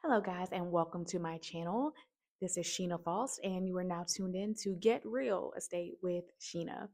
Hello, guys, and welcome to my channel. This is Sheena Faust, and you are now tuned in to Get Real Estate with Sheena.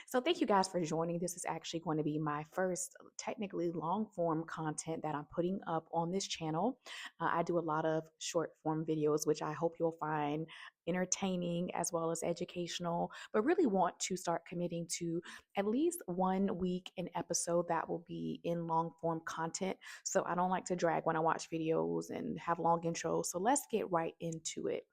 So, thank you guys for joining. This is actually going to be my first technically long form content that I'm putting up on this channel. I do a lot of short form videos, which I hope you'll find entertaining as well as educational, but really want to start committing to at least 1 week an episode that will be in long form content. So, I don't like to drag when I watch videos and have long intros. So, let's get right into it.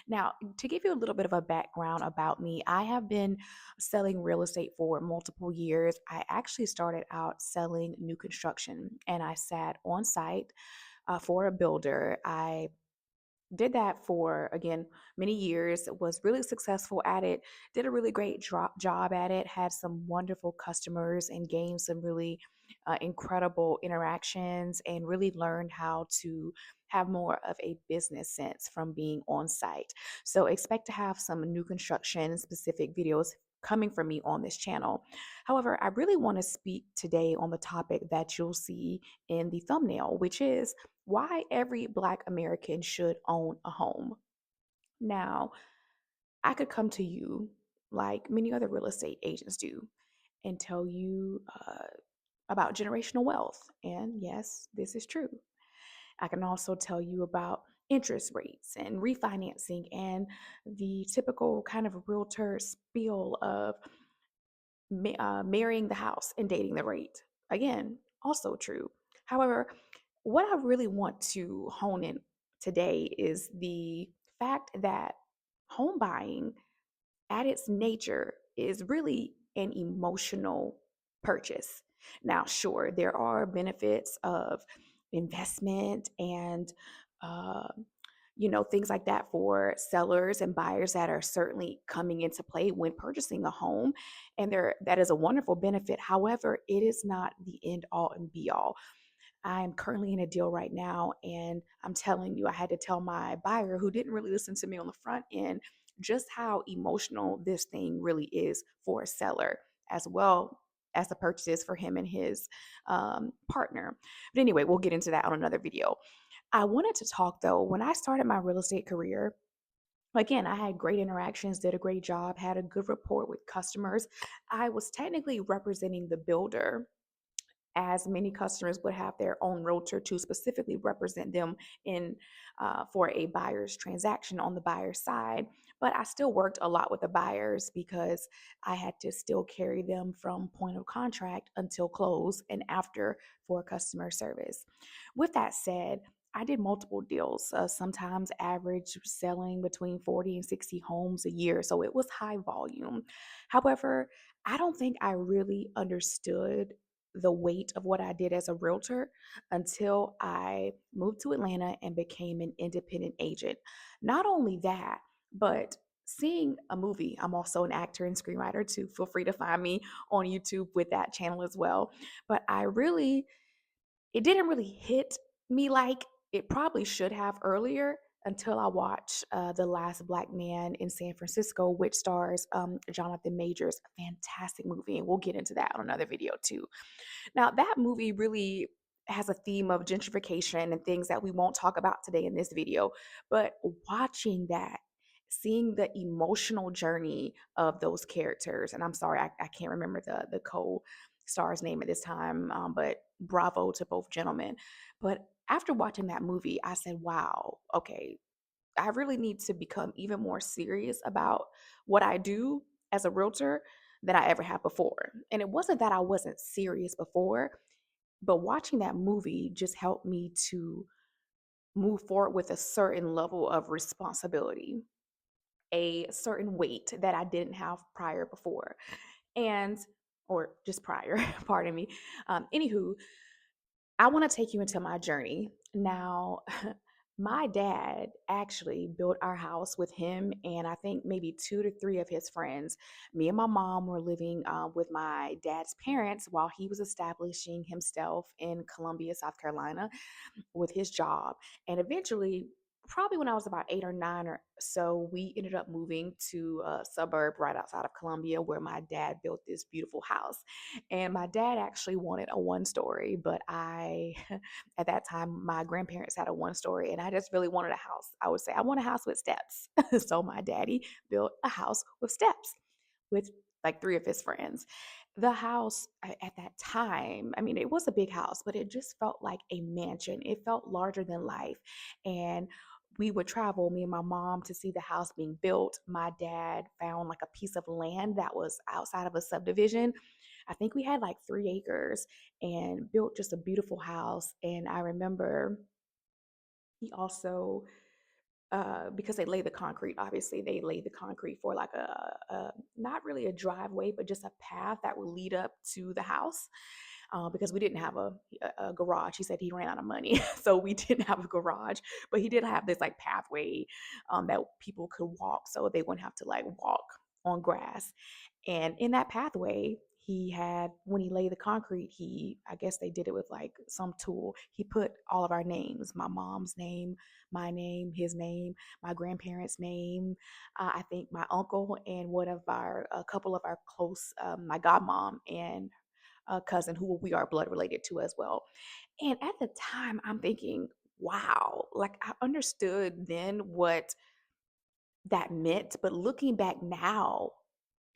Now, to give you a little bit of a background about me, I have been selling real estate for multiple years. I actually started out selling new construction and I sat on site for a builder. I did that for, again, many years, was really successful at it, did a really great job at it, had some wonderful customers and gained some really incredible interactions and really learned how to have more of a business sense from being on site. So expect to have some new construction specific videos coming from me on this channel. However, I really want to speak today on the topic that you'll see in the thumbnail, which is why every Black American should own a home. Now, I could come to you like many other real estate agents do and tell you about generational wealth. And yes, this is true. I can also tell you about interest rates and refinancing and the typical kind of realtor spiel of marrying the house and dating the rate. Again, also true. However, what I really want to hone in today is the fact that home buying at its nature is really an emotional purchase. Now, sure, there are benefits of investment and uh, things like that for sellers and buyers that are certainly coming into play when purchasing a home, and there that is a wonderful benefit. However, it is not the end all and be all. I'm currently in a deal right now, and I'm telling you, I had to tell my buyer who didn't really listen to me on the front end just how emotional this thing really is for a seller, as well as the purchase is for him and his partner. But anyway, we'll get into that on another video. I wanted to talk though, when I started my real estate career, again, I had great interactions, did a great job, had a good rapport with customers. I was technically representing the builder, as many customers would have their own realtor to specifically represent them in for a buyer's transaction on the buyer's side. But I still worked a lot with the buyers because I had to still carry them from point of contract until close and after for customer service. With that said, I did multiple deals, sometimes average selling between 40 and 60 homes a year. So it was high volume. However, I don't think I really understood the weight of what I did as a realtor until I moved to Atlanta and became an independent agent. Not only that, but seeing a movie. I'm also an actor and screenwriter too. Feel free to find me on YouTube with that channel as well. But it didn't really hit me like it probably should have earlier until I watched The Last Black Man in San Francisco, which stars Jonathan Majors. A fantastic movie. And we'll get into that on another video too. Now, that movie really has a theme of gentrification and things that we won't talk about today in this video. But watching that, seeing the emotional journey of those characters, and I'm sorry, I can't remember the co-star's name at this time, but bravo to both gentlemen. But after watching that movie, I said, wow, okay, I really need to become even more serious about what I do as a realtor than I ever have before. And it wasn't that I wasn't serious before, but watching that movie just helped me to move forward with a certain level of responsibility, a certain weight that I didn't have prior before. And, or just prior, pardon me. Anywho, I want to take you into my journey. Now, my dad actually built our house with him and I think maybe two to three of his friends. Me and my mom were living with my dad's parents while he was establishing himself in Columbia, South Carolina with his job. And eventually, probably when I was about 8 or 9 or so, we ended up moving to a suburb right outside of Columbia where my dad built this beautiful house. And my dad actually wanted a one story, but at that time, my grandparents had a one story, and I just really wanted a house. I would say, I want a house with steps. So my daddy built a house with steps with like three of his friends. The house at that time, I mean, it was a big house, but it just felt like a mansion. It felt larger than life. And we would travel, me and my mom, to see the house being built. My dad found like a piece of land that was outside of a subdivision. I think we had like 3 acres and built just a beautiful house. And I remember he also because they lay the concrete. Obviously, they laid the concrete for like a not really a driveway, but just a path that would lead up to the house. Because we didn't have a garage. He said he ran out of money, so we didn't have a garage. But he did have this like pathway that people could walk, so they wouldn't have to like walk on grass. And in that pathway, he had, when he laid the concrete, I guess they did it with like some tool. He put all of our names, my mom's name, my name, his name, my grandparents' name, I think my uncle and a couple of our close, my godmom and a cousin who we are blood related to as well. And at the time, I'm thinking, wow, like I understood then what that meant, but looking back now,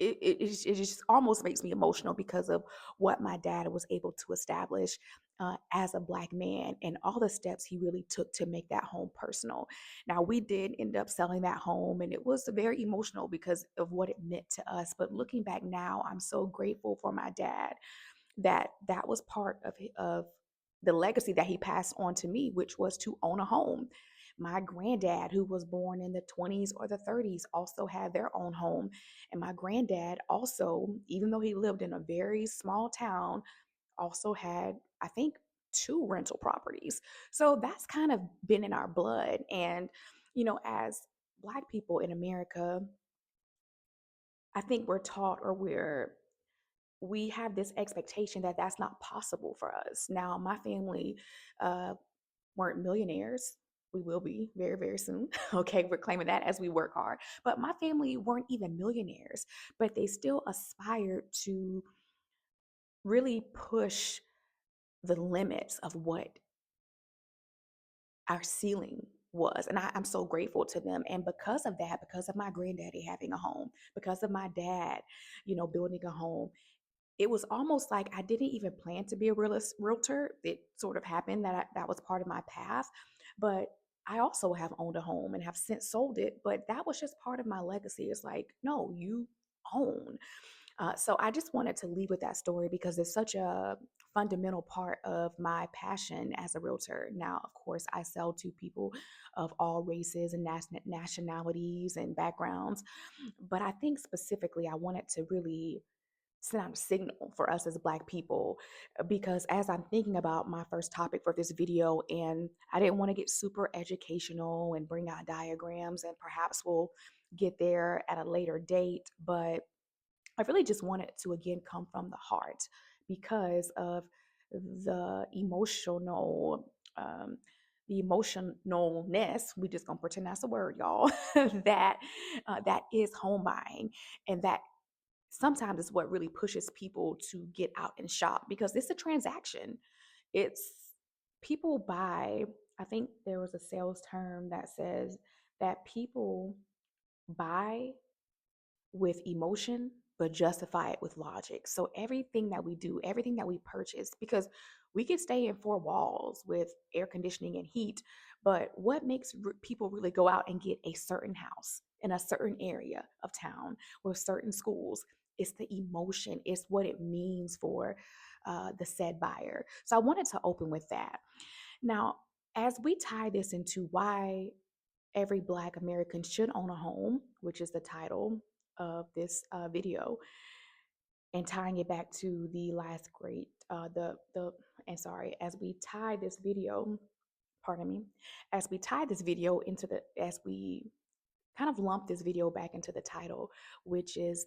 it just almost makes me emotional because of what my dad was able to establish as a Black man and all the steps he really took to make that home personal. Now, we did end up selling that home, and it was very emotional because of what it meant to us. But looking back now, I'm so grateful for my dad that that was part of the legacy that he passed on to me, which was to own a home. My granddad, who was born in the 20s or the 30s, also had their own home. And my granddad also, even though he lived in a very small town, also had, I think, two rental properties. So that's kind of been in our blood. And, as Black people in America, I think we're taught or we have this expectation that that's not possible for us. Now, my family uh, weren't millionaires. We will be very, very soon. Okay, we're claiming that as we work hard. But my family weren't even millionaires, but they still aspired to really push the limits of what our ceiling was. And I'm so grateful to them. And because of that, because of my granddaddy having a home, because of my dad, building a home, it was almost like I didn't even plan to be a realtor. It sort of happened that was part of my path. But I also have owned a home and have since sold it. But that was just part of my legacy. It's like, no, you own. So I just wanted to leave with that story because it's such a fundamental part of my passion as a realtor. Now, of course, I sell to people of all races and nationalities and backgrounds. But I think specifically, I wanted to really send out a signal for us as Black people because as I'm thinking about my first topic for this video, and I didn't want to get super educational and bring out diagrams, and perhaps we'll get there at a later date, but I really just wanted to again come from the heart because of the emotional the emotionalness, we just gonna pretend that's a word, y'all, that is home buying, and that sometimes is what really pushes people to get out and shop because it's a transaction. It's people buy. I think there was a sales term that says that people buy with emotion, but justify it with logic. So everything that we do, everything that we purchase, because we can stay in four walls with air conditioning and heat, but what makes people really go out and get a certain house in a certain area of town with certain schools? It's the emotion, it's what it means for the said buyer. So I wanted to open with that. Now, as we tie this into why every Black American should own a home, which is the title of this video, and tying it back to the last great, and sorry, as we tie this video, pardon me, as we tie this video as we kind of lump this video back into the title, which is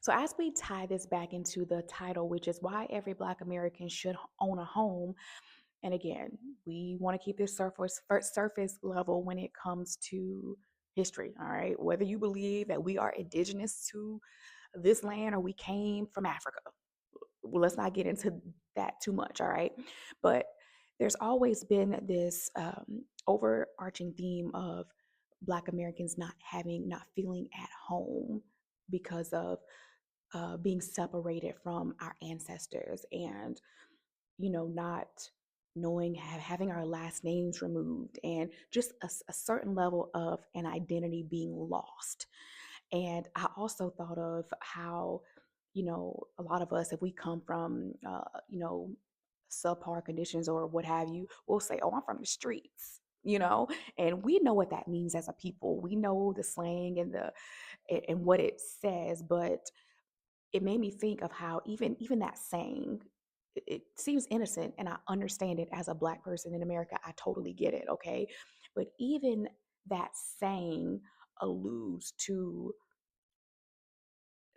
so as we tie this back into the title, which is why every Black American should own a home, And again, we want to keep this surface level when it comes to history. All right. Whether you believe that we are indigenous to this land or we came from Africa, well, let's not get into that too much. All right. But there's always been this overarching theme of Black Americans not feeling at home because of being separated from our ancestors, and not knowing, having our last names removed, and just a certain level of an identity being lost. And I also thought of how, a lot of us, if we come from, subpar conditions or what have you, we'll say, oh, I'm from the streets. And we know what that means as a people. We know the slang and what it says, but it made me think of how even that saying, it seems innocent, and I understand it as a Black person in America. I totally get it, okay? But even that saying alludes to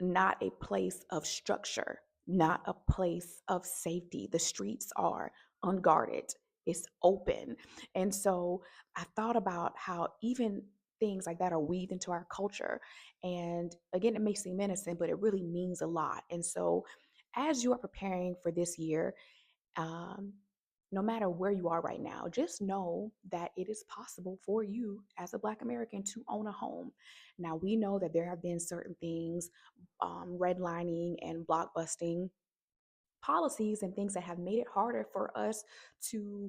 not a place of structure, not a place of safety. The streets are unguarded, it's open. And so I thought about how even things like that are weaved into our culture. And again, it may seem innocent, but it really means a lot. And so as you are preparing for this year, um, no matter where you are right now, just know that it is possible for you as a Black American to own a home. Now, we know that there have been certain things, redlining and blockbusting policies and things that have made it harder for us to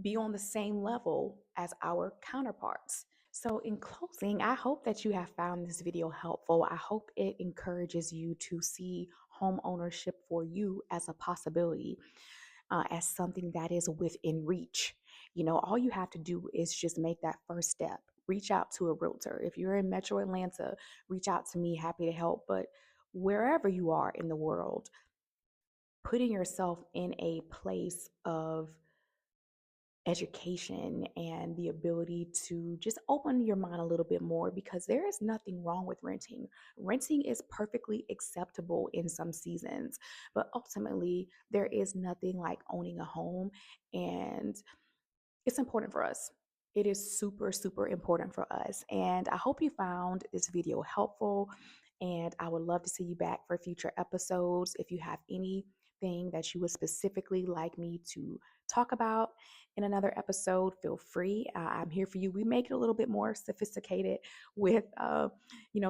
be on the same level as our counterparts. So, in closing, I hope that you have found this video helpful. I hope it encourages you to see home ownership for you as a possibility, as something that is within reach. All you have to do is just make that first step. Reach out to a realtor. If you're in Metro Atlanta, reach out to me, happy to help. But wherever you are in the world, putting yourself in a place of education and the ability to just open your mind a little bit more, because there is nothing wrong with renting. Renting is perfectly acceptable in some seasons, but ultimately, there is nothing like owning a home. And it's important for us. It is super, super important for us. And I hope you found this video helpful. And I would love to see you back for future episodes. If you have anything that you would specifically like me to talk about in another episode, feel free. I'm here for you. We make it a little bit more sophisticated with,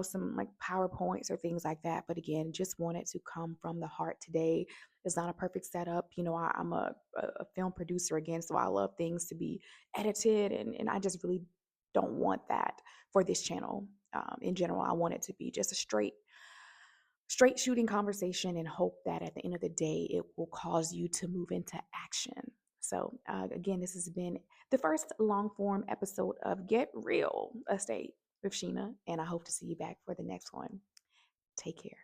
some like PowerPoints or things like that. But again, just wanted to come from the heart today. It's not a perfect setup. I'm a film producer again, so I love things to be edited, and I just really don't want that for this channel. In general, I want it to be just a straight shooting conversation, and hope that at the end of the day, it will cause you to move into action. So again, this has been the first long form episode of Get Real Estate with Sheena, and I hope to see you back for the next one. Take care.